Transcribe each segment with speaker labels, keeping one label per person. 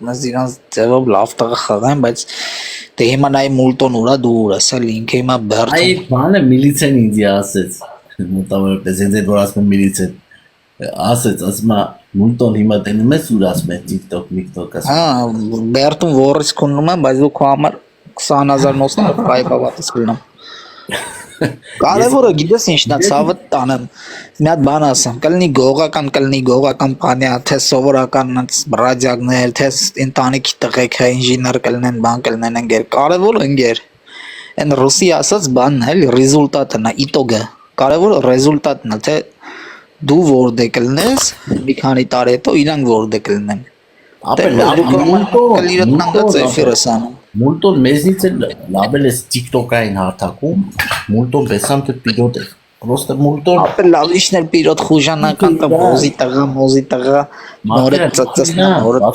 Speaker 1: Mas իրանց ձևով լավ տղա խաղային, բայց դե հիմա նայ մուլտոն ուրա դուր է, սա լինքը հիմա բերթում։
Speaker 2: Այ բանը միլիցեն ինձ ասեց, մոտավորապես ինձ որ ասում միլիցեն, ասում մուլտոն հիմա տենում ես ուր ասում է TikTok ասում։
Speaker 1: Հա, բերթում որից կունում եմ, բայց դու քո համար 20000 նոսնով կայպավատս կլինեմ։ Կարևորը գիտես ինչն է, ցավը տանեմ։ Մի հատ բան ասեմ, կլինի գողական բանյա, թե սովորական ռադիակներ, թե ընտանիքի տղեկ, ինժեներ կլինեն, բան կլինեն ընկեր։ Կարևորը ընկեր։ Այն ռուսի ասած բանն է, ռեզուլտատն է, իտոգը։ Կարևորը ռեզուլտատն է, թե դու որտե կլինես, մի քանի տարի հետո իրանք որտե կլինեն։
Speaker 2: Մուլտոն մեզնից էլ լաբել ես TikTok-ային հարթակում, մուլտոն բեսամ թե պիրոտ է, պրոստը մուլտոն
Speaker 1: ապել լավիշներ պիրոտ խուժանական տա մոզի տղա, նորը ծծծնա, նորը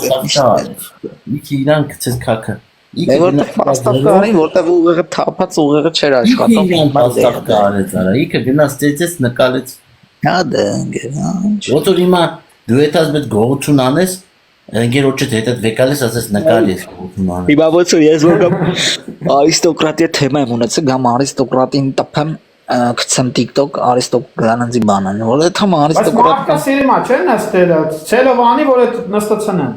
Speaker 2: իքի իրան կծես կակը
Speaker 1: Է որտեղ պաստավկա արին, որտեղ ուղեղը թապած ուղեղը չեր աշխատում
Speaker 2: իրան պաստավկա արեց արա, իքը գնաց ծեցեց նկալեց
Speaker 1: Հա դե ընգեր,
Speaker 2: ոտոր հիմա դու հետազ մետ գողություն անես Ընգեր ոչետ հետդ վեկալես ասես նկալ ես
Speaker 1: Հիմա ոցոր ես որ կամ արիստոկրատիա թեմա եմ ունեցել, գամ արիստոկրատին տպեմ գցեմ TikTok արիստոկրանանձի բանան, որ այդ համ
Speaker 3: արիստոկրատ Բայց մարդկա սիրիմա չէ նստելը, ցելովանի որ այդ նստացան են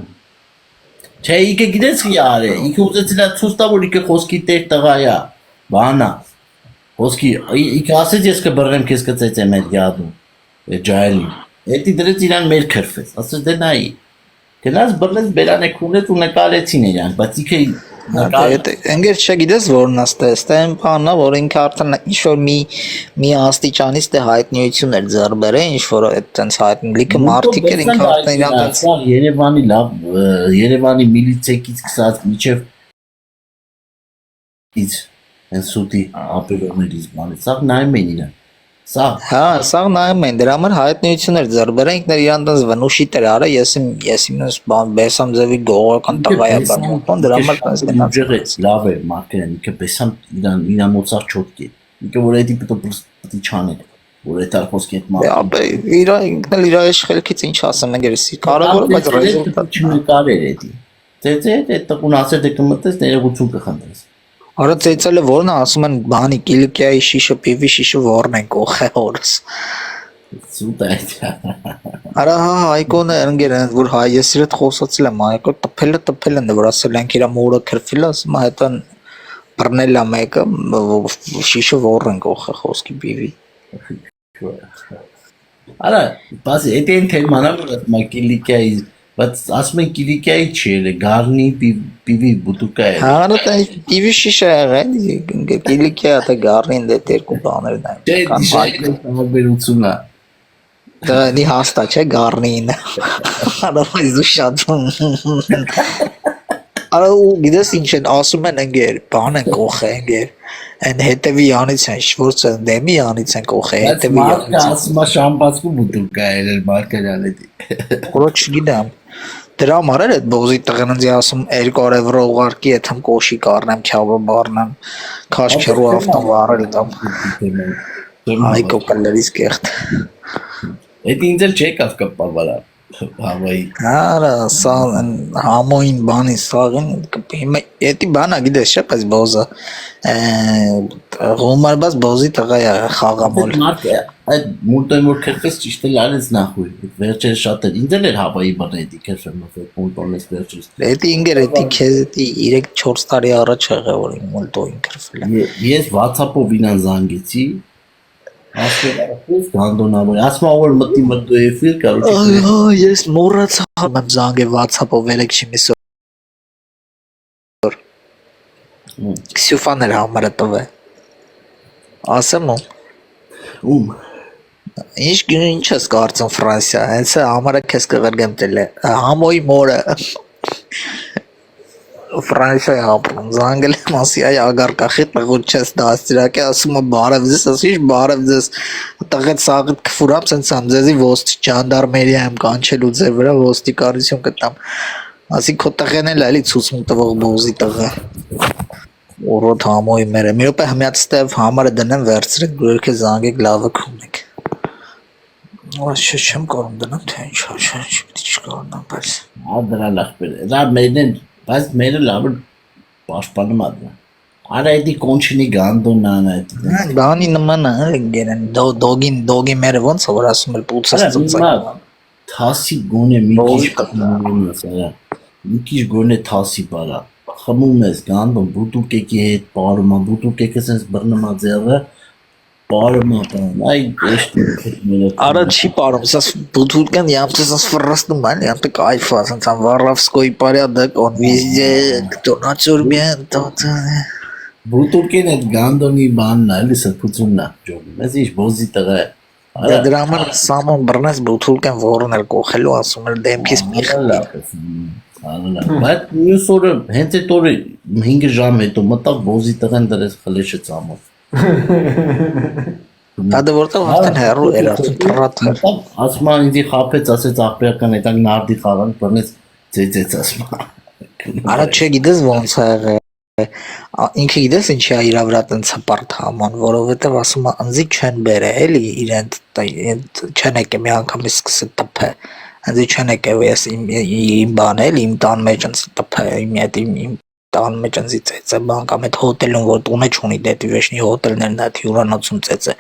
Speaker 2: Չէ, իքը գիտես ի արե, իքը ուզեցել է ցույց տա որ իքը խոսքի տեղ տղայա, բանա Խոսքի, իքը ասեց ես կբռնեմ քեզ կծեցեմ այդ գադու, այդ ջահելի Էդի դրեց իրան մեր քրֆեց, ասեց դե նայի Գնաց բռնեց բերանեք ունեց ու նկարեցին իրանք, բայց իքը
Speaker 1: Ընգեր չգիտես որն աստե այն բանն է, որ ինքը արդեն ինչ-որ մի աստիճանից դե հայտնիություն էր ձեռ բերել, ինչ-որ այդտենց հայտնի լիքը մարդիկ էր ինքը արդեն իրանք
Speaker 2: Երևանի լավ, Երևանի միլիցեքից սկսած միջևից են սուտի ապերողներից բանից, սաղ նայում են իրան
Speaker 1: Հա, սաղ նայում են, դրա համար հայտնիություն էր ձեռ բերել, ինքներ իրան տենց վնուշիտ էր արա, ես ինձ բեսամ ձևի գողական տղայա բան, դրա համար տենց
Speaker 2: գնաց լավ է մարկերն, ինքը բեսամ իրան մոցար չոտք է, ինքը որ էդի պտի չանել, որ էդ արխոսքի հետ
Speaker 1: մարդ ինքն էլ իր աշխելքից ինչ ասեմ, ընգերսի, կարևորը, բայց ռեզուլտատ
Speaker 2: չնկարեր էդի, ծեծե այդ տղուն ասեր դե կմտես ներողություն կխնդրես
Speaker 1: Արա ծեծելը որն է ասում են բանի կիլիկիայի շիշը պիվի շիշը որն են կողե օրս
Speaker 2: Սուտ է
Speaker 1: Արա հա հայկոնը ընգեր են որ հայ ես իր հետ խոսացել եմ հայկո տփել են որ ասել են իրա մորը քրֆիլ ասում հետո բռնել է մեկը շիշը որն են կողե խոսքի պիվի
Speaker 2: Արա բասի էդ են թեմանա որ մակիլիկիայի Բայց ասում են կիլիկիայի չի էլ գարնի պիվի բուտուկա է
Speaker 1: Հա դա պիվի շիշա եղել կիլիկիա թե գարնին դե երկու բաներ նայում
Speaker 2: Չէ դիշայը տարբերությունն է
Speaker 1: Դա նի հաստա չէ գարնին Արա բայց դու շատ Արա ու գիտես ինչ են ասում են ընկեր բան են կողե ընկեր Այն հետևի յանից են շվորց են դեմի յանից են կողե հետևի
Speaker 2: յանից ասում է շամպացկու բուտուկա է մարկերան էդի
Speaker 1: Որո չգիտեմ Դրա համար էր այդ բոզի տղենձի ասում 200 евро ուղարկի այդ համ կոշի կառնեմ քյավը բառնեմ քաշքերու ավտոն վարել դամ Այկո կլերից կեղտ
Speaker 2: Էդ ինձ էլ չեկավ կպավարա Հավայի
Speaker 1: Արա սա համոին բանի սաղին հիմա էդի բանա գիտես չէ բայց բոզը Ռոմարբաս բոզի տղա է խաղամոլ
Speaker 2: Այդ մուլտոն որ քրֆես ճիշտ էլ արեց նախույն վերջերը շատ էր ինձ էլ հավայի բանը էդի քրֆեմ մուլտոնից վերջից
Speaker 1: Էդի ինգեր էդի քեզ էդի 3-4 տարի առաջ եղավ որ մուլտոին քրֆել
Speaker 2: Ես WhatsApp-ով իրան զանգեցի Ասում գանդոնավոր ասում որ մտի էֆիր կարոջի
Speaker 1: Այո ես մոռացա եմ զանգել WhatsApp-ով երեքշի միսօր Քսյուֆաներ համարը տվե Ասեմ ում Ինչ ես կարծում Ֆրանսիա հենց համարը քեզ կղրգեմ տել համոյի մորը Ֆրանսիայի ապրում զանգել եմ ասի այ ագարկախի տղուտ չես դաստիրակի ասում է բարև ձեզ ասի ինչ բարև ձեզ տղետ սաղիտ կֆուրամ սենց ամ ձեզի ոստի ջանդարմերիա եմ կանչելու ձեր վրա ոստիկանություն կտամ ասի քո տղեն էլ էլի ցուցում տվող բոզի տղա Օրոտ համոյի մերը մի րոպե հմյաց ստև համարը դնեմ վերցրեք դու երկե զանգեք լավը քունեք Ոչ չեմ կարող դնամ թե ինչ չկարողանամ բայց
Speaker 2: Ադրա լախբեր։ Դա մերն բայց մերը լավ պաշտպանում ադրա։ Արա էդի կոնչինի գանդոնան այդ։
Speaker 1: բանի նման է գերեն դոգի մերը ոնց որ ասում էլ պուծած ծծակ
Speaker 2: Թասի գոնե մի քիչ գոնե թասի բարա։ Խմում ես գանդոն բուտուկեկի հետ բարում, բուտուկեկը sense բռնում է ձեռը բարում է։ Այ էշտի
Speaker 1: Արա չի պարում, սա բուտուլկան ямտես ֆրաստում են, ямտե кайфа, սենց Воровской порядок, он везде, кто на тюрьме, тот
Speaker 2: Բուտուկեն այդ գանդոնի բանն է, էլի սրբությունն է ջոբը։ Մեզ ինչ բոզի տղա է։
Speaker 1: դրա համար սամոն բռնես բուտուլկան որոնել կողելու ասում էր դեմքից մի խլի
Speaker 2: Բայց մյուս օրը հենց այդ օրը 5 ժամ հետո մտավ բոզի տղեն դրես խլեշը ծամով։
Speaker 1: Դա որտեղ արդեն հեռու էր արդեն թռատ
Speaker 2: Ասում է ինձ խափեց, ասեց աղբերական այդանք նարդի խաղան, բռնեց ծեծեց ասում։
Speaker 1: Արա չգիտես ոնց է եղել ինքը գիտես ինչի է իր վրա տենց հպարտ համան, որովհետև ասում է անձի չեն բերե էլի իրեն չեն եկե մի անգամ սկսել տփե անձի չեն եկե ես իմ բան էլի իմ տան մեջ անց տփե իմ տան մեջ անձի ծեծե բան կամ այդ հոթելում որ տունը չունի դեպի վեշնի հոթելներն այդ հյուրանոցում ծեծե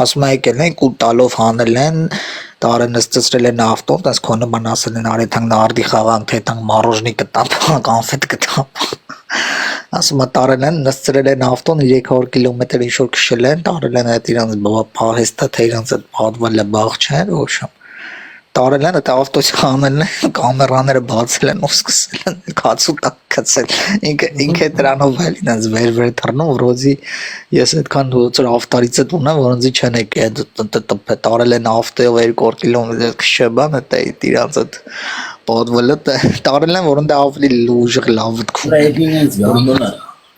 Speaker 1: ասում է եկել են կու տալով հանել են տարը նստեցրել են ավտոն տես քոնը բան ասել են արեթանք նարդի խաղանք թե տանք մարոժնի կտամ կոնֆետ կտամ Ասում է տարել են նստել են ավտոն 300 կիլոմետր ինչ-որ քշել են տարել են այդ իրանց պահեստը թե իրանց այդ պատվալը բաղ չեն ոչ տարել են այդ ավտոյի հանել են կամերաները բացել են ու սկսել են քացու տակ գցել ինքը դրանով էլ ինձ վեր թռնում ռոզի ես այդքան դուր ավտարից է տունը որոնցի չեն եկե տարել են ավտոյով 200 կիլոմետր քշեբան այդ իրանց այդ պատվալը տարել են որոնց ավելի լուժ լավ դքում
Speaker 2: Էդինից գանդոնա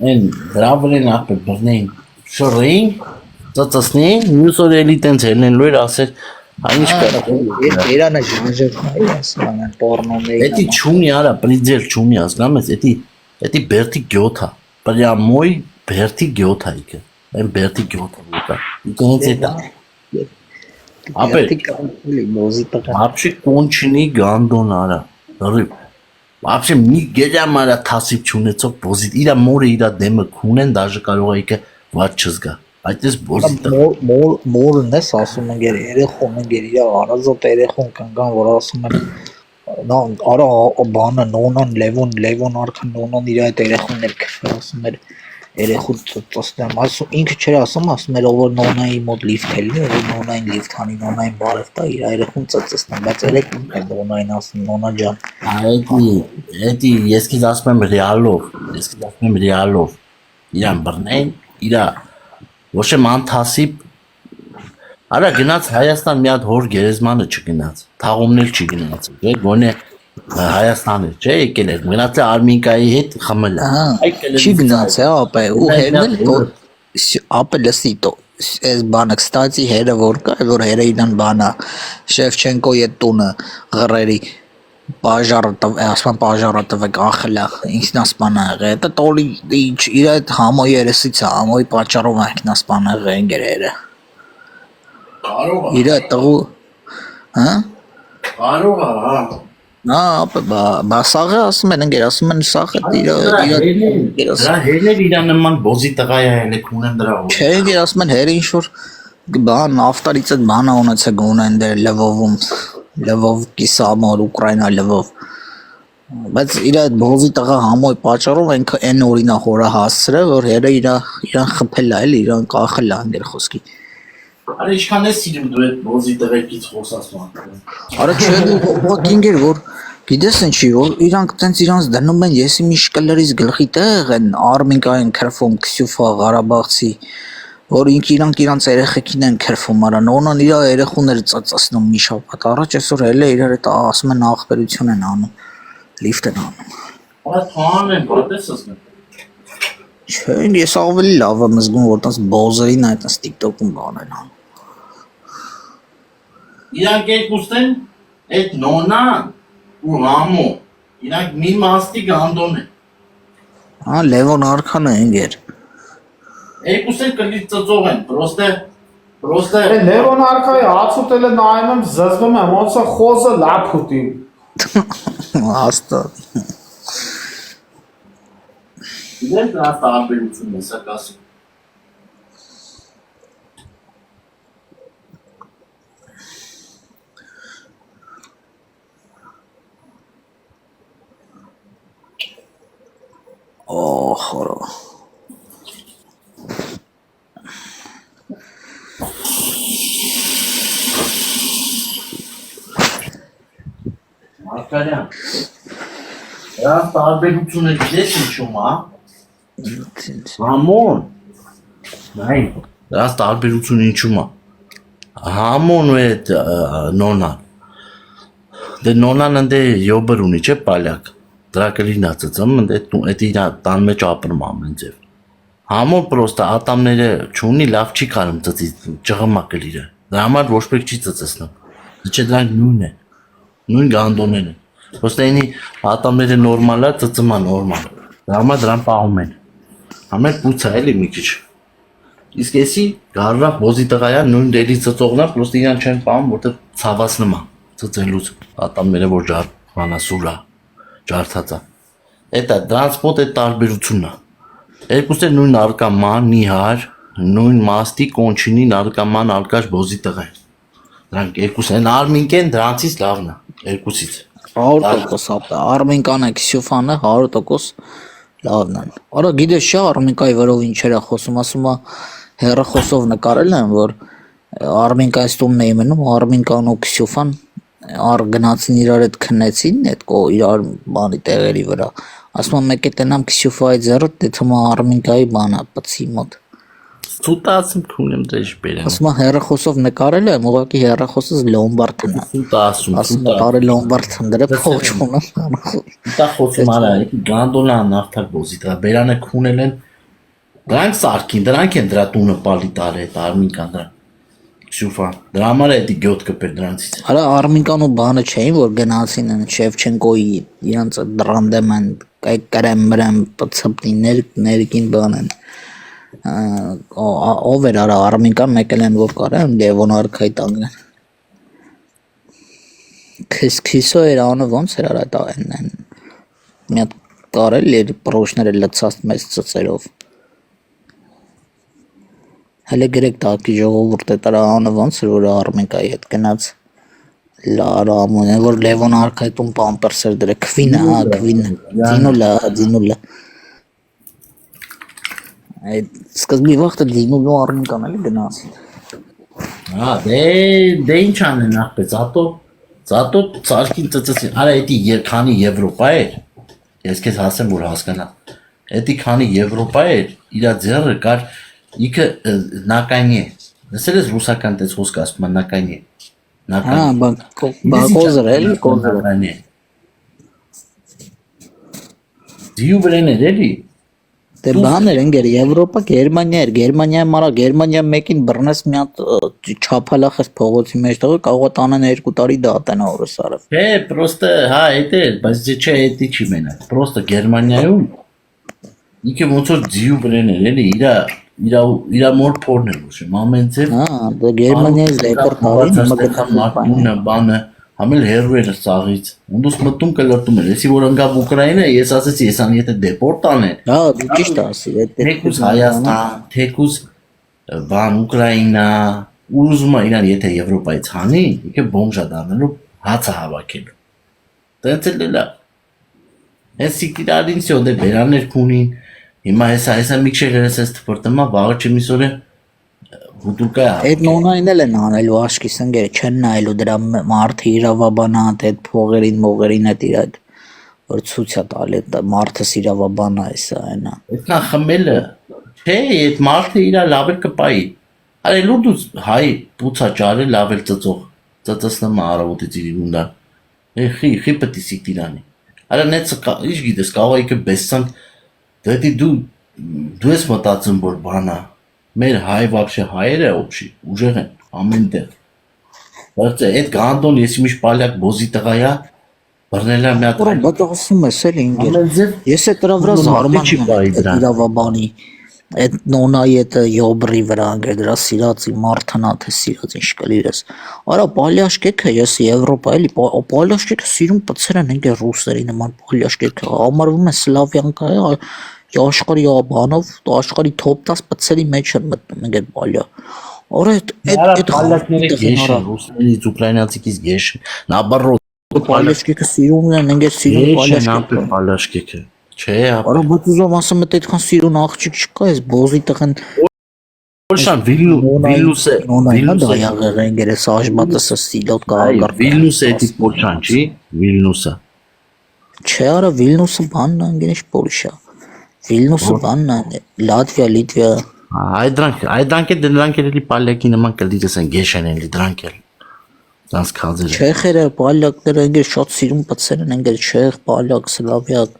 Speaker 2: են դրավրեն ապը բռնեն շռին ծածածնին մյուս օր էլի տենց ելնեն լույր ասել Այնիշ կարա
Speaker 1: Իրանը ժանժեր ասում են պորնոների
Speaker 2: Էդի չունի արա պրիձել չունի ասնամ ես էդի բերտի գյոթա պրյամոյ բերտի գյոթա իքը այն բերտի գյոթա ուտա ինքնից էտա ապե ապշի կոնչինի գանդոն արա ապշի մի գերամ արա թասիպ չունեցող բոզիտ իրա մորը իրա դեմը քունեն դաժը կարող է իքը վատ չզգա այդպես բոզիտ
Speaker 1: մորն ես ասում են գեր երեխոն են գեր իր արազոտ երեխոն կանգան որ ասում են նա արա բանը նոնան լևոն արքան նոնան իր այդ երեխոներ քֆ ասում էր երեխու ծստեմ ասում ինքը չէր ասում էր որ նոնայի մոտ լիֆտ էլի որ նոնային լիֆտ հանի նոնային բարև տա իր երեխուն ծստեմ բայց երեխուն է նոնային ասում նոնա ջան
Speaker 2: էդի ես քիզ ասում եմ ռեալով իրան բռնեն իրա ոչ եմ անթասիպ Արա գնաց Հայաստան մի հատ հոր գերեզմանը չգնաց թաղումներ չգնաց չէ գոնե Հայաստանը չէ եկել էր գնաց Արմինկայի հետ խմել
Speaker 1: չի գնաց ապա ու հերնել ապա լսի տո այս բանը կստացի հերը որ կա որ հերը իրան բանա Շևչենկոյի այդ տունը ղրերի Պաժարը տվեք ախելա ինքնասպան եղել դա տոլի իր այդ համոյի երեսից է համոյի պատճառով ինքնասպան եղել են գերերը
Speaker 2: Կարող է
Speaker 1: իր տղու հա
Speaker 2: Կարող է
Speaker 1: Նա բա սաղը ասում են ընկեր ասում են սաղը
Speaker 2: դրա հերներ իրա նման բոզի տղա է ելեք ունեն դրա հոր
Speaker 1: Չէ ընկեր ասում են հեր ինչ որ բան ավտարից այդ բանը ունեցա գոնեն դեր լվովում Լվով կիսամոր Ուկրաինա լվով բայց իր այդ բոզի տղա համոյ պատճառով այն օրինա հորա հասցրել որ հերը իրան խփել է էլի իրան կախել է անգեր խոսքի
Speaker 2: Արա ինչքան է սիրում դու այդ բոզի տղեկից խոսացում
Speaker 1: Արա չէ ուղղակի ինգեր որ գիտես ինչի որ իրանք տենց իրանց դնում են եսի մի շկլերից գլխի տեղ են Արմինկային քրֆում Քսյուֆա Ղարաբաղցի որ իրանք իրանց երեխեքին են քրֆում արա նոնան իր երեխուները ծածացնում մի շաբաթ առաջ այսօր էլ է իրար այդ ասում են ախբերություն են անում լիֆտ են անում
Speaker 2: Արա թան են որտես ասում
Speaker 1: Չէ ես ավելի լավ եմ զգում որ տես բոզերին այդ TikTok-ում բան են անում
Speaker 2: Իրանք երկուսն են այդ նոնան ու համո իրանք մի մաստի գանդոն են
Speaker 1: Հա Լևոն Արքանը ընկեր
Speaker 2: Երկուսն են կլից ծծող են պրոստե Պրոստը
Speaker 3: Լևոն Արքայի հացուտելը նայում եմ, զզվում եմ, ոնց է խոզը լապ ուտի։
Speaker 1: Աստված։
Speaker 2: դեր դրա տարբերությունն է սա կասում։
Speaker 1: Խորո։
Speaker 2: Մարկարյան։ Դրա տարբերությունը գիտես ինչու՞մ է։ Համոն։ Նայ, դրա տարբերությունը ինչու՞մ է։ Համոն ու այդ նոնան։ Դե նոնան ընդ յոբր ունի չէ պալյակ։ Դրա կլինա ծծում ընդ այդ իր տան մեջ ապրում ամեն ձև։ Համոն պրոստը ատամները չունի, լավ չի կարում ծծի, ճղմա կլիրը։ Դրա համար ոչ պետք չի ծծեցնում։ Չէ դրանք նույնն է։ Նույն գանդոնեն են։ Պրոստը ինի ատամները նորմալ է, ծծմա նորմալ։ Դրա համար դրան պահում են։ Ամեն պուծա էլի մի քիչ։ Իսկ էսի գարվա բոզի տղայա նույն դելի ծծողնա, պրոստը իրան չեն պահում, որտեղ ցավացնում է ծծելուց ատամները որ ջարդանա սուրա, ջարդած է։ Էտա տրանսպորտ է տարբերությունն է։ Երկուսը նույն արկաման, նիհար, նույն մաստի, կոնչինի, արկաման, արկաշ բոզի տղա է։ Դրանք երկուսն են արմինկեն, դրանցից լավն է, երկուսից։
Speaker 1: 100% Արմենկանը Քսյուֆանը 100% լավն են։ Արա գիտես չէ Արմենկայի վրով ինչեր է խոսում, ասում է հեռախոսով նկարել են, որ Արմենկայի ստումն էի մնում, Արմենկան ու Քսյուֆան գնացին իրար հետ քնեցին, այդ իրար բանի տեղերի վրա։ Ասում եմ մեկ է տնամ Քսյուֆայի ձեռը, դե թվում է Արմենկայի բանա, բացի մոտ։
Speaker 2: Սուտացım քունեմ դեж բերեմ։
Speaker 1: Ասում է հեռախոսով նկարել եմ, ուղղակի հեռախոսս լոմբարդն է։
Speaker 2: Սուտացում,
Speaker 1: Ասում է բարի լոմբարդ դրե փոխում։
Speaker 2: Դա խոսում արա, գանդոնա նավթակ բոզի դրա բերանը քունել են։ Դրանք սարքին, դրանք են դրա տունը պալի տարել, այդ Արմինկան դրա։ Շուֆա, դրա համար է դի գյոտ կպեր դրանցից։
Speaker 1: Արա Արմինկան ու բանը չէին, որ գնացին են Շևչենկոյի իրանց դրանդեմ են, կայ մրեմ պծպնի ներքին բան են։ Ով էր արա Արմինկան մեկել են որ կարան Լևոն Արքայի տանգն։ Քիսո էր անը ոնց էր արա դա են։ Մի հատ կարել էր պրոշները լցած մեծ ծծերով։ Հələ գրեք տակի ժողովուրդ է տրա անը ոնց էր որ Արմենկայի հետ գնաց լարամուն որ Լևոն Արքայի տուն պամպերս էր դրե քվինը հա քվինը դինուլա այդ սկզբի վաղտը դինուլու Արմենկան էլի գնացին
Speaker 2: Հա դե ինչ անեն ախպեց Zato ծարքին ծծեցին արա էդի քանի Եվրոպա էր ես քեզ հասեմ որ հասկանա էդի քանի Եվրոպա էր իր ձեռը կար Իքը նակայնի է, լսել ես ռուսական տես խոսք ասում է նակայնի է,
Speaker 1: հա, կոզր էլի, կոզր
Speaker 2: է, դիու բրեն էր էլի,
Speaker 1: դե բան էր ընգեր, Եվրոպա, Գերմանիա էր, Գերմանիա մեկին բրնես մի հատ չապալախ ես փողոցի մեջ տղը, կարող է տանեն 2 տարի դատենա օրս արավ։
Speaker 2: Չէ, պրոստը, հա, էդ էր, բայց չէ, էդի չի մենակ, պրոստը Գերմանիայում, իքը ոնց որ դիու բրեն էր էլի, իրա մոր փորն էր ուշում, ամեն ձև
Speaker 1: Հա, դա Գերմանիայից դեպորտային, հիմա
Speaker 2: մարտունը, բանը, համել հերու էր սաղից, ունդուս մտում կլրտում էր, եսի որ ընգավ Ուկրայինը, ես ասեցի, ես ան եթե դեպորտ անեն,
Speaker 1: հա, դու ճիշտ ասի,
Speaker 2: թեկուզ Հայաստան, թեկուզ բան Ուկրայինա, ուզում է իրան եթե Եվրոպայից հանի, իքը բոմժա դառնելու հացը հավաքելու, տենց էլ լավ, ես սիկիրարին սյո դե բերաններ կունին, Հիմա հեսա մի քիչ երես թփորտմա վաղը չմիսորը հուտուկա
Speaker 1: Այդ նոնային էլ են անելու աշկիս ընկեր չեն նայելու դրա մարդը իրավաբանա այդ փողերին մողերին այդ իր այդ որ ցույց է տալի այդ մարդը իրավաբանա էսա այնա
Speaker 2: Այդքան խմելը չէ այդ մարդը իր լավ էլ կպայի Արե լուրջ հայ պուցա ճարը լավ էլ ծծծնում արավոտից իր ունդա խի պետք է սիկտիրանի Արա նեցը ինչ գիտես կարող է բեսան Դե դու ես մտածում որ բանա մեր հայ вообще հայերը օբշի ուժեղ են ամեն տեղ բայց այդ գանդոն ես իմիշ պալյակ բոզի տղայա բռնելա մի հատ
Speaker 1: Բա ասում ես էլ ինգեր ես է դրա վրա զարմանում իրավաբանի Այդ նոնայի այդ յոբրի վրա անգեր դրա սիրածի մարդանա թե սիրած ինչ կլիրես։ Արա պալյաշկեքը ես Եվրոպա էլի պալյաշկեքը սիրուն պցեր են ինքը ռուսերի նման պալյաշկեքը համարվում է սլավյանկա է աշխարհի բանով աշխարհի top 10 պցերի մեջ են մտնում ինքը պալյա։ Արա այդ
Speaker 2: պալյակները գեշ են ռուսներից ուկրաինացիքից գեշ նաբարոտ
Speaker 1: պալյաշկեքը սիրուն են ինքը սիրուն պալյաշկեքը
Speaker 2: պալյաշկեքը չէ
Speaker 1: Արա բայց ուզում ասեմ այդ այդքան սիրուն աղջիկ չկա էս բոզի տղեն
Speaker 2: Որշան Վիլնուսը
Speaker 1: դա եղել են գերես աժմատը սիլոտ կարգար
Speaker 2: Վիլնուսը էդի Պոլշան չի Վիլնուսը
Speaker 1: Չէ արա Վիլնուսը բանն անգենիշ Պոլշա Վիլնուսը բանն է Լատվիա Լիտվա
Speaker 2: Այդ դրանք էլի պալյակի նման կլիդես են գեշ են էլի դրանք էլ դրանց քազերը
Speaker 1: Չեխերը պալյակները անգեր շատ սիրուն պցեր են անգեր չեխ պալյակ սլավյակ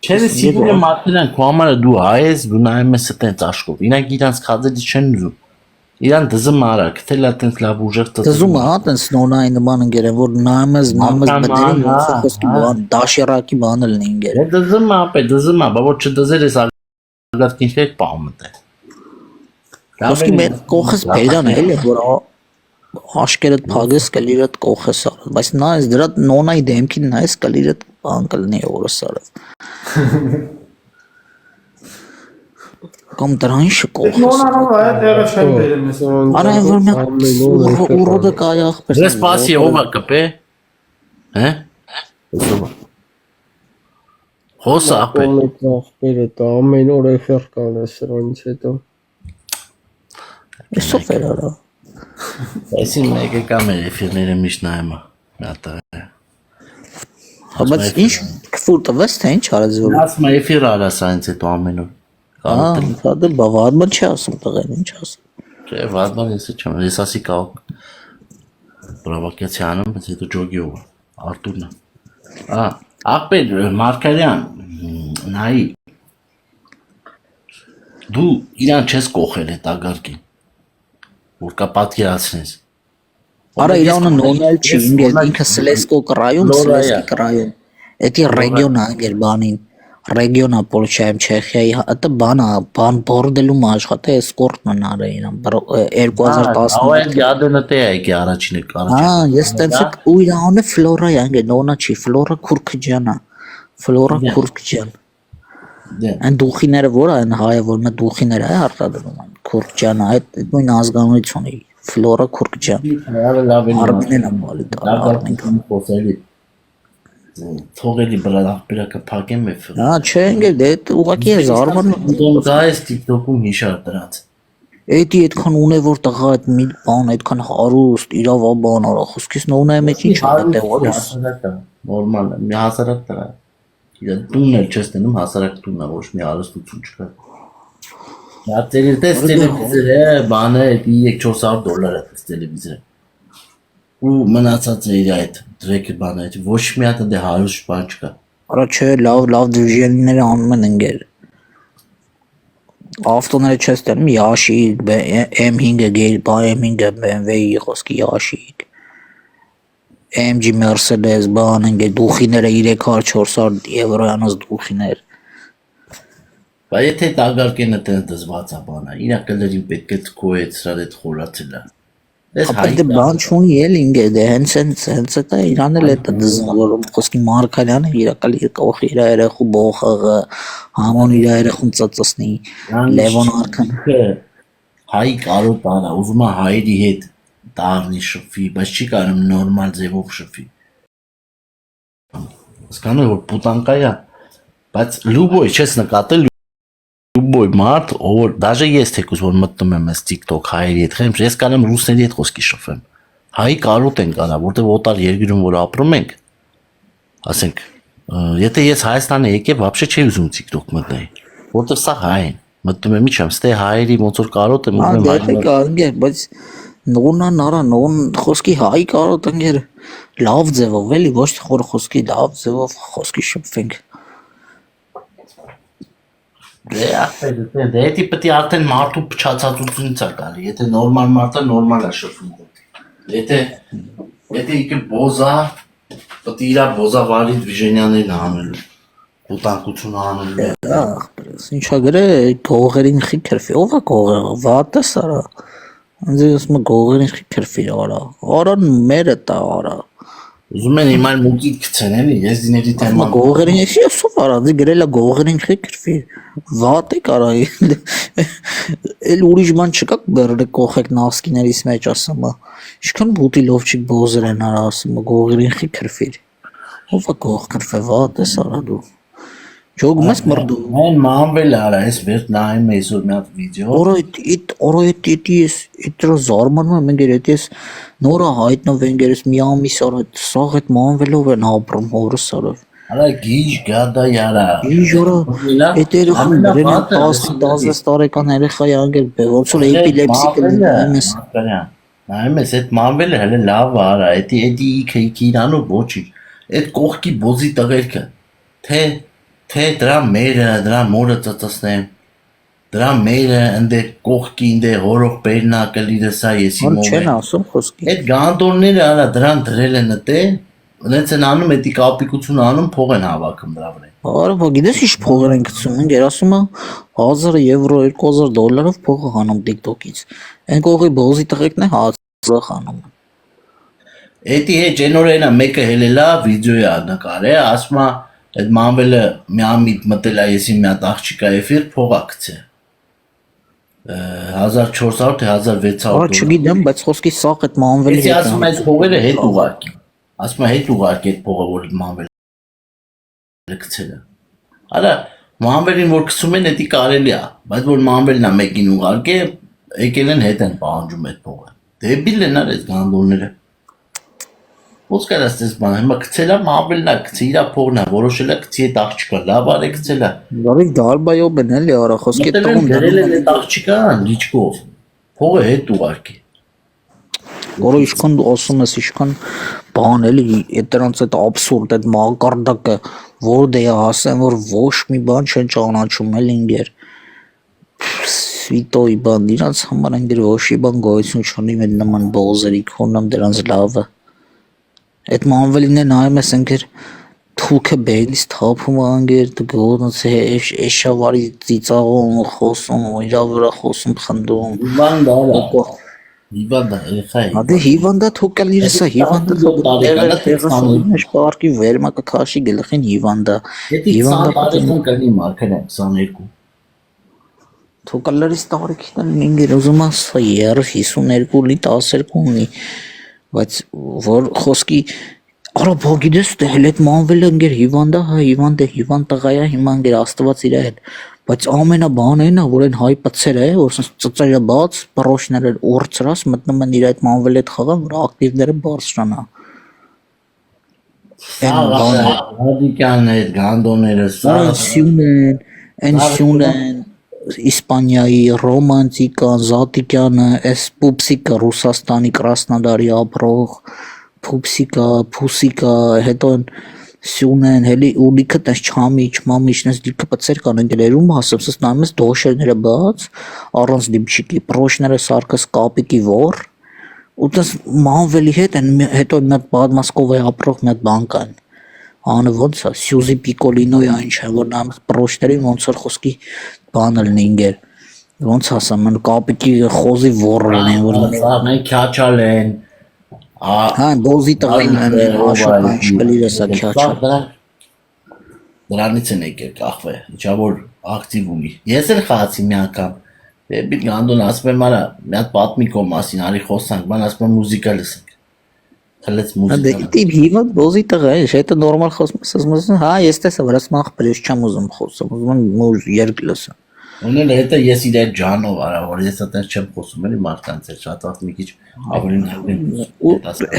Speaker 2: Չէ սիրուն մարդերան քո համարը դու հայ ես դու նայում ես այդպես աշխով իրանք իրանց քազերից չեն ուզում իրան դզում արա քթելա տենց լավ ուժեղ
Speaker 1: դզում հա տենց նոնայի նման անգեր են որ նայում ես բդերի խոսքի բան դաշերակի բան էլ ինգեր
Speaker 2: դզում բա որ չդզեր ես արգատքին հետ պահում է
Speaker 1: Խոսքի մեր կողս բերան է էլի որ աշկերդ փագես կլիրդ կողես արած բայց նայես դրա նոնայի դեմքին նայես կլիրդ բան կլինի օրս արած Կամ դրան ինչ կողես
Speaker 3: Նոնանով այդ տեղը չեն բերում ես
Speaker 1: Արա որ մի ուրոդը կայ ախպեր
Speaker 2: Դες սպասի ով է կպե հե Խոսա ապե
Speaker 4: ախպերը դա ամեն օր էֆեր կան սրանից հետո
Speaker 1: Այսով էր արա
Speaker 2: Այսի մեկը կամ է էֆիրները միշտ նայում է
Speaker 1: Բայց ինչ քֆուր տվես թե ինչ արած որ
Speaker 2: Ասում է էֆիր արա սայնց հետո ամեն օր
Speaker 1: Դա դե բավարար չի ասում տղեն ինչ ասում
Speaker 2: Չէ վարդան ես չեմ ես ասի կա Պրովոկացիանում բայց հետո ջոգի ով Արտուրն է ապեր Մարկարյան նայի Դու իրան չես կողել այդ ագարկին որ կա պատկերացնես
Speaker 1: Արա իրանը նորմալ չի ինքը Սլեսկո կրայում Սլեսկի կրայում Էդի ռեգիոնա անգեր բանին ռեգիոնա Պոլշայում Չեխիայի դա բան բորդելում աշխատե էսկորտն արը իրան 2010
Speaker 2: Ավայ յադենը թե այգի առաջինը
Speaker 1: Հա ես տենց ու իրանը Ֆլորա անգեր նոնա չի Ֆլորա Քուրքջանա Ֆլորա Քուրքջան Այն դուխիները որ այն հայը որ մը դուխիները է արտադրում Քուրքջանը այդ նույն ազգանունություն է Ֆլորա Քուրքջան Արմենն է մալի
Speaker 2: Արմենն խոսելի Թողելի բրադապիրակը փակեմ է
Speaker 1: Հա չէ ինգեր դե ուղակի է զարմանում
Speaker 2: դա է TikTok-ում հիշար դրանց
Speaker 1: Էդի այդքան ունե որ տղա այդ մի բան այդքան հարուստ իրավաբան արա խոսքից նոնայի մեջ ինչ է տեղորես
Speaker 2: նորմալ է մի հասարակ տղա Տունն էլ չես տենում հասարակ տունն է ոչ մի հարստություն չկա Դա տելևիզոր է բանը $400 է տելևիզոր ու մնացած է իր այդ դրեկը բանը ոչ մի հատ դե 100 բան չկա
Speaker 1: Արա չէ լավ դիվիժենները անում են ընկեր Ավտոները չես տենում Yashi M5-ը M5-ը BMW-ի խոսքի Yashi MG Mercedes բան ընկեր դուխիները 300-400 եվրոյանոց դուխիներ
Speaker 2: Բայց եթե դագարկենը տենց դզված է բանը իրա կլերին պետք է թքո է սրա դե խորացել է
Speaker 1: Ապա դե բան չունի էլ ինգե դե հենց դա իրան էլ է դզում որ խոսքի Մարկարյանը իրակալի կողի իր երախու բողը համոն իր երախուն ծծծնի Լևոն արքան
Speaker 2: հայ կարոտ արա ուզում է հայերի հետ դառնի շփվի բայց չի կարում նորմալ ձևով շփվի հասկանում որ պուտանկա է բայց լուբոյ չես նկատել Լուբոյ մարդ որ դաժե ես թեկուզ որ մտնում եմ այս TikTok հայերի հետ խեմ ես կանեմ ռուսների հետ խոսքի շփվեմ հայ կարոտ են կանա որտեվ օտար երկրում որ ապրում ենք ասենք եթե ես Հայաստանը եկե вообще չի ուզում TikTok մտնեի որտեվ սա հայ են մտնում եմ իչեմ ստե հայերի ոնց որ կարոտ եմ ուզում
Speaker 1: հայ կարինգեր բայց նոնան արա նոն խոսքի հայ կարոտ ընկեր լավ ձևով էլի ոչ թե խոր խոսքի լավ ձևով խոսքի շփվենք
Speaker 2: Դե պետք է արդեն մարդու փչացածությունից է գալի եթե նորմալ մարդը նորմալ է շփվում եթե իքը բոզա պետք է իր բոզավարի դվիժենյաներն անելու Ուտանկություն անելու
Speaker 1: Ինչա գրե գողերին խի քրֆի ով է գողերը վատը սարա անձես մը գողերին խի քրֆի արան մերը տա արա
Speaker 2: Ուզում են հիմա մուկի գցեն էլի ես դիների
Speaker 1: մը
Speaker 2: թեման
Speaker 1: գողերին էսի ասով արա գրելա գողերին խի քրֆի վատը կարա էլ ուրիշ բան չկա բերդե կողեք նասկիներիս մեջ ասում ինչքան բուտի լովչիկ բոզեր են արա ասում գողերին խի քրֆի ով է գող քրֆի վատը սարա դու Jog mas mardu.
Speaker 2: Mən manvel ara es vert naim esur məat video.
Speaker 1: Ora it zorman mı men geretes nora hayt no ven geres miami sara saget manvelo ve naprum hor sara.
Speaker 2: Ara giş gada yara.
Speaker 1: Jora eter xumren tas storekan hele xayan be also epilepsy mes.
Speaker 2: Naim es et manvel hele lav ara eti kinano boçi. Et կողքի բոզի տղերքը թե դրա մերը դրա մորը ծծծնեմ դրա մերը ընդ կողքի ընդ հորող բերնա կլիրը սա եսի մոմը
Speaker 1: Չեն ասում խոսքի
Speaker 2: այդ գանդոնները արա դրան դրել են դե ունեցեն անում էդի կապիկություն անում փող են հավաքում դրա վրա
Speaker 1: Արա բա գիտես ինչ փողեր են գցում են երասում 1000 եվրո 2000 դոլարով փողը հանում TikTok-ից այն կողի բոզի տղեկն է հացը խանում
Speaker 2: Էդի է ջենորենա մեկը հելելա վիդեոյա նկարե ասма այդ մանվելը միամիտ մտելա եսի մի հատ աղջիկա էֆիր փողա գցե 1400 թե 1600
Speaker 1: Արա չգիտեմ բայց խոսքի սաղ այդ մանվելի
Speaker 2: Ես ասում այս փողերը հետ ուղարկի ասում հետ ուղարկի այդ փողը որ մանվելը գցելը Արա մանվելին որ գցում են էդի կարելի է բայց որ մանվելն է մեկին ուղարկե եկել են հետ են պահանջում այդ փողը դեբիլ են արես գանդոնները Ոնց կարաս դες բան հիմա գցելա մաբելնա գցի իրա փողնա որոշելա գցի այդ աղջիկա լավ արե գցելա
Speaker 1: Բարի դալբայո բնել արա խոսքի տոն
Speaker 2: դրել են այդ աղջիկա լիճկով փողը հետ ուղարկի
Speaker 1: Որը իշքան դու ասում ես իշքան բան էլի այդրանց այդ абսուրդ այդ մակարդակը որ դե ասեմ որ ոչ մի բան չեն ճանաչում էլ ինգեր Սվիտոյ բան իրանց համար ինգեր ոչ մի բան գոյություն չունի մեր նման բոզերի քոնամ դրանց լավը Այդ մանվելին է նայում ես ընկեր թուքը բերից թափում անգեր դգոնց է էշավարի ծիծաղում խոսում իրա վրա խոսում խնդում
Speaker 2: Հիվանդա երեխա
Speaker 1: Ադե հիվանդա թոկալ իրսա հիվանդա տեղը պարկի վերմա կքաշի գլխին հիվանդա
Speaker 2: հիվանդա կանի մարկել են 22
Speaker 1: Թոկալարից տարիքին ինգեր ուզում ասա 52 լի 12 ունի բայց որ խոսքի արա բոգիդես դե հել այդ մանվելը ընկեր հիվանդա հա հիվանդ տղայա հիմա ընկեր աստված իրա հետ բայց ամենաբանը այն է որ այն հայ պծերը որ ծծերը բաց բրոշները օրցրած մտնում են իր այդ մանվելի հետ խաղա որ ակտիվները բարձրանա
Speaker 2: Ռադիկալն է գանդոնները
Speaker 1: Սյունեն Իսպանիայի ռոմանտիկան, զատիկյանը, էս պուպսիկը Ռուսաստանի Կրասնոդարի ապրող, փուսիկա, հետո սյունեն, հելի ուլիքը տես չամիչն ես լիքը պծեր կան ընկերերում ասում, սս նայում ես դոշերները բաց, առանց դիմչիկի, պրոշները սարկս կապիկի որ, ու տես մանվելի հետ են, հետո մի հատ բադմասկով է ապրող մի հատ բան կան, անը ոնց է, Սյուզի Պիկոլինոյ այն չէ, որ նայում ես պրոշներին ոնց որ խոսքի բանը լինի ինգեր, ոնց ասամ, կապիկի խոզի որրն են, որ
Speaker 2: Սաղնեն քյաչալ են
Speaker 1: Հա, բոզի տղային են, աշկալիր եսա քյաչալ
Speaker 2: Դրանից են եկել կախվե, իչա որ ակտիվ ունի Ես էլ խաղացի մի անգամ Բիտ գանդոն ասում եմ արա, մի հատ պատմիկով մասին, արի խոսանք, բան ասում եմ մուզիկա լսենք Հլեց մուզիկա
Speaker 1: Դե հիվանդ բոզի տղա է, հետո նորմալ խոսում ես, ասում ես, հա, ես տեսա, որ ասում ախպեր, ես չեմ ուզում խոսում, ուզում եմ մուր երգ լսեմ
Speaker 2: Ունել հետը ես իր այդ ջանով արա, որ ես այդպես չեմ խոսում, էլի մարդկանց հետ շատ ախտ մի քիչ ավելին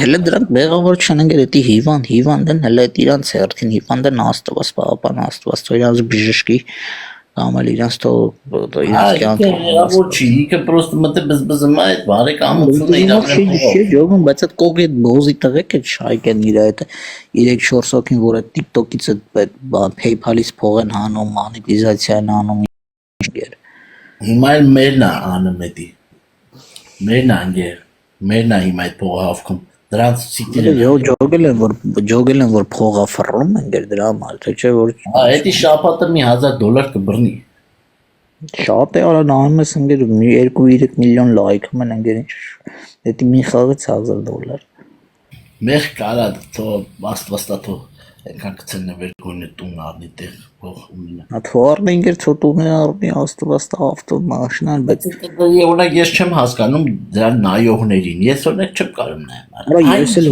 Speaker 1: Հələ դրանք մեղավոր չեն ընկեր, էդի հիվանդ են, հələ էդ իրանց հերթին հիվանդ են աստված, պապան աստված, թո իրանց բժշկի կամ էլ իրանց թո իրանց կյանքը
Speaker 2: Մեղավոր չի, ինքը պրոստը մտե բզբզում է այդ բարեկամությունը
Speaker 1: Չի ջոգում, բայց այդ կողի այդ բոզի տղեկ է շայք են իր այդ 3-4 հոգին, որ այդ TikTok-ից այդ PayPal-ից փող են հանում, մոնետիզացիա են անում
Speaker 2: Հիմա էլ մերն է անում էդի Մերն է անգեր Մերն է հիմա այդ փողը հավքում Դրանց սիկտիրը
Speaker 1: Ջոգել են որ փողը ֆռում են դրա համար թե չէ որ
Speaker 2: Էդի շապատը մի $1000 կբռնի
Speaker 1: Շատ է արա նայում ես ընկեր 2-3 միլիոն լայքում են ընկեր ինչ դա մի խաղից $1000
Speaker 2: Մեղ կարա թո վաստվաստաթո այնքան կցններ գոնե տուն առնի տեղ փող ունենա։
Speaker 1: Աթվարն ընկեր ցոտունի առնի աստվածա ավտո մաշինան բայց
Speaker 2: Օրինակ ես չեմ հասկանում դրա նայողներին։ Ես օրինակ չեմ կարող նայեմ։
Speaker 1: արա ես էլ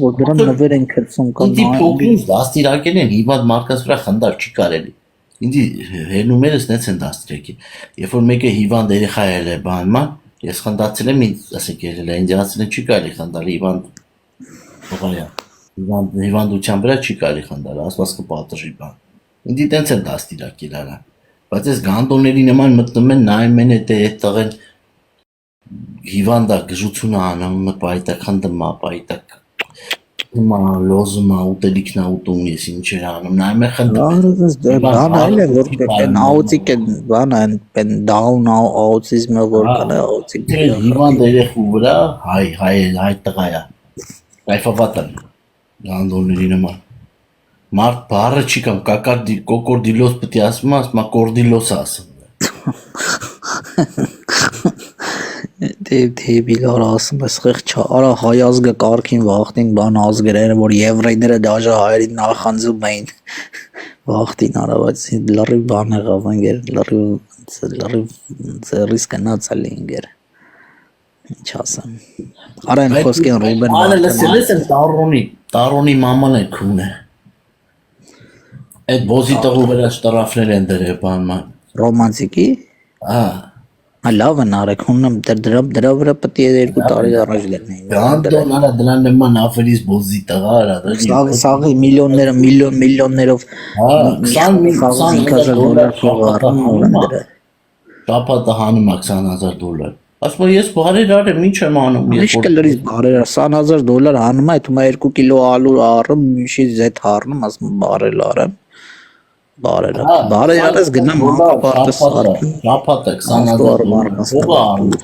Speaker 1: որ դրան նվեր են քրծում կամ
Speaker 2: Ինձ փոքրուց դաստիարակել են հիվանդ մարդկանց վրա խնդալ չի կարելի։ Ինձ հերնումերս նենց են դաստիարակել։ Երբ որ մեկը հիվանդ երեխա ել է բանման, ես խնդացել եմ ինձ ասեք ելել է, ինձ ասել են չի կարելի խնդալ հիվանդ Բողայա, հիվանդության վրա չի կարելի խնդալ, ասված կպատժի բան։ Ինձ տենց են դաստիարակել արա։ Բայց այս գանդոնների նման մտնում են նայում են այդ տղեն հիվանդա գժությունը անում պայտակ խնդմա, պայտակ մա լոզումա ուտելիքնա ուտում ես ինչեր անում, նայում են խնդում։
Speaker 1: բան այլ է որ կեն աուտիկ են բան են down autism-ը որ կան autism
Speaker 2: Հիվանդ երեխու վրա հայ տղայա։ Կայֆավատան գանդոնների նման մարդ բառը չի կամ կոկորդիլոս պետք է ասում կորդիլոս ասում
Speaker 1: դե բիլար ասում ես խեղ չա արա հայ ազգը կարգին վախտին բան ազգերը որ եվրեյները դաժե հայերին նախանձում էին վախտին արա բայց լրիվ բան եղավ ընկեր լրիվ ձեռիս գնացել ընկեր ինչ ասեմ արա են խոսքեն ռուբեն
Speaker 2: Անը լսես են տարոնի մաման է քունը Այդ բոզի տղու վրա շտարաֆներ են դրել բանման
Speaker 1: ռոմանտիկի լավ են արեք հունը դրա վրա պետք է 2 տարի առաջ գտնեին
Speaker 2: Գանդոն արա դրան նման աֆերից բոզի տղա արա
Speaker 1: սաղի միլիոններով
Speaker 2: 20,000 փող առնում Շապատը հանում է $20,000 Ասում ես բարեր արեմ ինչ եմ անում
Speaker 1: Ինչ կլրից բարեր $20,000 հանում է թվում է 2 կիլո ալու առում ինչի զետ առնում ասում բարեր արեմ բարեր արես գնամ մանկապարտեզ սարքի
Speaker 2: շապատը $20,000 փող առնում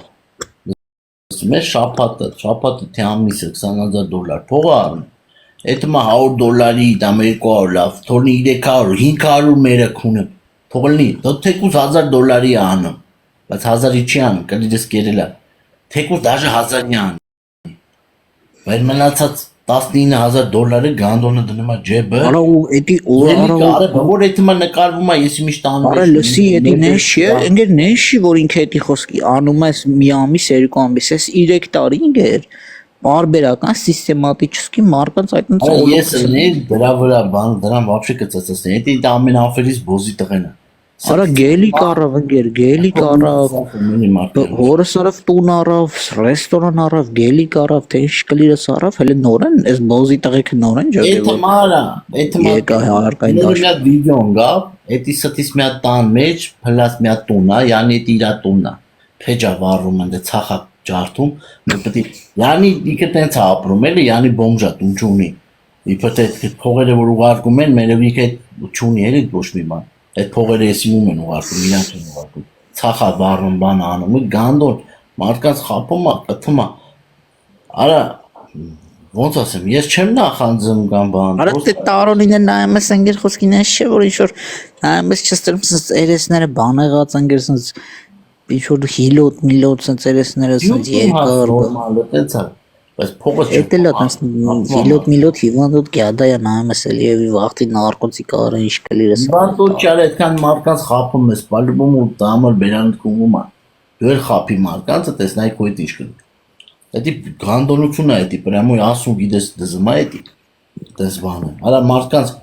Speaker 2: Մեր շապատը թե ամիսը $20,000 փող առնում Այդ մա $100 դամ 200 լավ թողնի 300 500 մերը քունը թողնի դու թեկուզ $1,000 անում բայց 1000-ի չի անում կլիրես կերելա թեկուզ դաժե 1000-ի անում բայց մնացած $19,000 գանդոնը դնում է ջեբը
Speaker 1: արա ու էդի
Speaker 2: արա որ այդ մա նկարվում է ես միշտ անում
Speaker 1: արա լսի էդի նեշի ընկեր նեշի որ ինքը էդի խոսքի անում ես մի ամիս 2 ամիս ես 3 տարի ընկեր բարբերական սիստեմատически մարկանց այդպես
Speaker 2: ես դրա վրա բան դրան вообще կծծծնի դա ամենաֆերից բոզի տղեն է
Speaker 1: Արա գելի կարավ ընկեր, գելի կարավ, հորս արավ տուն արավ, ռեստորան արավ, գելի կարավ, թե ինչ կլիրս արավ, հելը նոր են, ես բոզի տղեքը նոր են ջոգել
Speaker 2: Էթը մարա,
Speaker 1: Եկա հարկային դաշտ
Speaker 2: մի հատ վիդեոն գավ, էտի ստից մի հատ տան մեջ, հլաս մի հատ տուն է, յանի էտ իրա տունն է, փեջա վառում են, դե ծախա ջարդում, մեր պետի, յանի իքը տենց է ապրում էլի, յանի բոմժա տուն չունի, իպետ էտ փողերը որ ուղարկում են, մերև իքը չունի էլի ոչ մի բան Այդ փողերը եսիմում են ուղարկում, իրանք են ուղարկում, ծախա վառում բան անում, գանդոն, մարդկանց խապում է, կթում է, արա, ոնց ասեմ, ես չեմ նախանձում կամ բան
Speaker 1: Արա դե տարոնին է նայում ես ընկեր խոսքին ես չէ, որ ինչ-որ նայում ես չստրում սենց երեսները բան եղած ընկեր սենց ինչ-որ հիլոտ սենց երեսները սենց երկար
Speaker 2: Բայց փողը
Speaker 1: Էդել է տես հիլոտ հիվանդոտ գյադա է նայում ես էլի եւ վախտի նարկոտիկ արա ինչ կլիրես
Speaker 2: Վարտոտ չար այդքան մարդկանց խապում ես, բալում ու դամր բերանդ կուվում է Դու էլ խապի մարդկանցը տեսնայի քո հետ ինչ կլինի Էդի գանդոնություն է էդի, պրամոյ ասում գիտես դզմա էդի Տես բանը Արա մարդկանց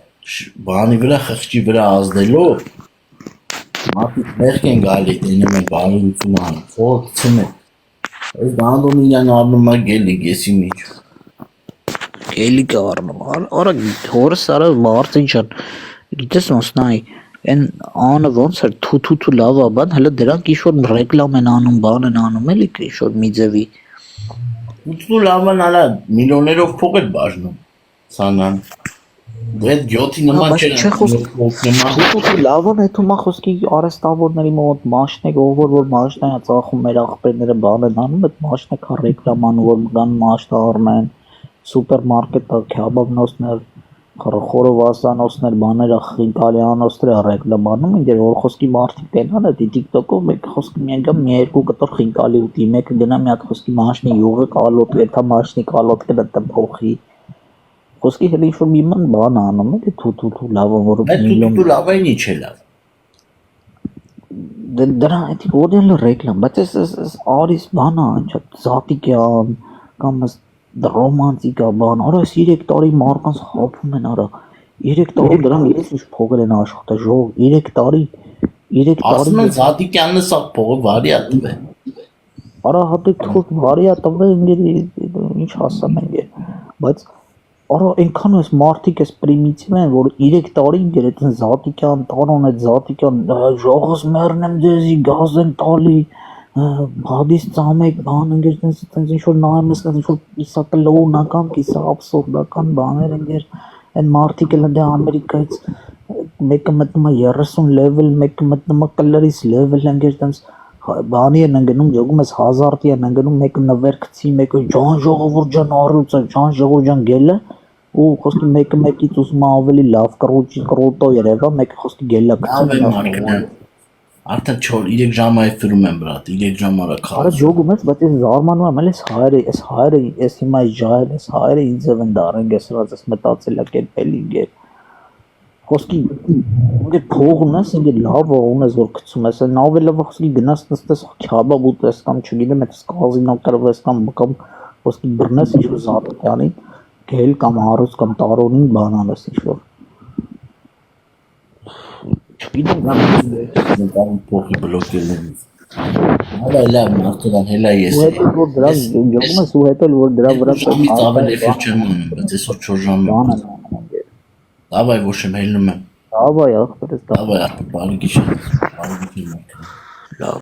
Speaker 2: բանի վրա խղճի վրա ազդելով Մարդիկ մեղք են գալի, դենում են բարելություն անում, խոր կցում են Այս գանդոնը իրան առնում է գելիկ, եսի միջ
Speaker 1: Գելիկ է առնում, արա հորս արա վարդին չան Գիտես ոնց նայ Են անը ոնց էր թութու լավ է բան, հələ դրանք ինչ-որ ռեկլամ են անում, բան են անում էլի ինչ-որ մի ձևի
Speaker 2: Ուտու լավան արա միլիոներով փող էր բաժնում, սանան Դեդ գյոթի նման չէ
Speaker 1: Թութու լավան է թումա խոսքի արեստավորների մոտ մաշն է որ մաշն է ծախում մեր աղբերները բան են անում, այդ մաշն է քան ռեկլամ անում, որ գան մաշն առնեն, սուպերմարկետը, քյաբաբնոցներ, Խորը վասանոցներ բաները խինկալյանոցներ ռեկլամանում են դեր որ խոսքի մարդիկ տենան է TikTok-ով մեկ խոսքի միայն գա մի երկու կտոր խինկալի ուտի մեկը գնա մի հատ խոսքի մաշնի յուղը կալոտ երթա մաշնի կալոտ կդա փոխի խոսքի հենց ինչ որ մի բան անում է թու լավը որ
Speaker 2: Դու լավ այն ինչ է լավ։
Speaker 1: դրա այդ ոդել ռեկլամ բայց այս արիս բանա ինչ զատիկյան կամ ռոմանտիկա բան արա 3 տարի մարկանց խափում են արա 3 տարի դրանք իրենց ինչ փողել են աշխատել ժող 3 տարի
Speaker 2: Ասում են Զատիկյանն սա փողը վարի է տվել։
Speaker 1: արա հատը թող վարի է տվել ինչ ասեմ են բայց արա այնքան էս մարտիկ էս պրիմիտիվ են որ 3 տարի դեր այդ Զատիկյան տանոն այդ Զատիկյան ժողս մեռնեմ դեզի գազ են տալի Բադիս ծամեք բան ընկեր տենց ինչ որ նայում ես ինչ որ իսա կլոնական կիսա абսուրդական բաներ ընկեր այն մարտիկը դե Ամերիկայից մեկը մտնում է 30 level մեկը մտնում է կլերից level ընկեր տենց բանի են ընկնում ջոգում ես հազարտի են ընկնում մեկը նվերքցի մեկը ջան ժողովուրդ ջան առյուծը ջան ժողովուրդ ջան գելը ու խոսքի մեկը մեկից ուզում ավելի լավ կրոտո երևա մեկը խոսքի գելա
Speaker 2: գցի Արդեն 3 ժամ այ ֆիլմ եմ բրատ 3 ժամ արա քա
Speaker 1: Արա ջոգում ես բայց ես զարմանում եմ էս հայերը էս հիմա ջայլ էս հայերը ինձ են դարեն գեսրած էս մտածելա կերպելի գեր խոսքի ինձ փողն ես ինձ լավ ունես որ գցում ես այն ավելի լավ խոսքի գնաս նստես քյաբաբ ուտես կամ չգիտեմ էս կազինո կրվես կամ խոսքի բռնես ինչ որ Զատիկյանին գել կամ հարուց կամ տարոնին բանանես ինչ որ չգիտեմ
Speaker 2: Զատիկյան փողի բլոկել են Հələ լավ մարդան հելա ես
Speaker 1: ու հետո որ դրա ջոգում ես ու հետո որ դրա վրա
Speaker 2: Ժամից ավել էֆիր չեմ ունում բայց այսօր 4 ժամ Դավայ ոչ եմ հելնում եմ
Speaker 1: Դավայ ախպերս
Speaker 2: Դավայ բարի գիշեր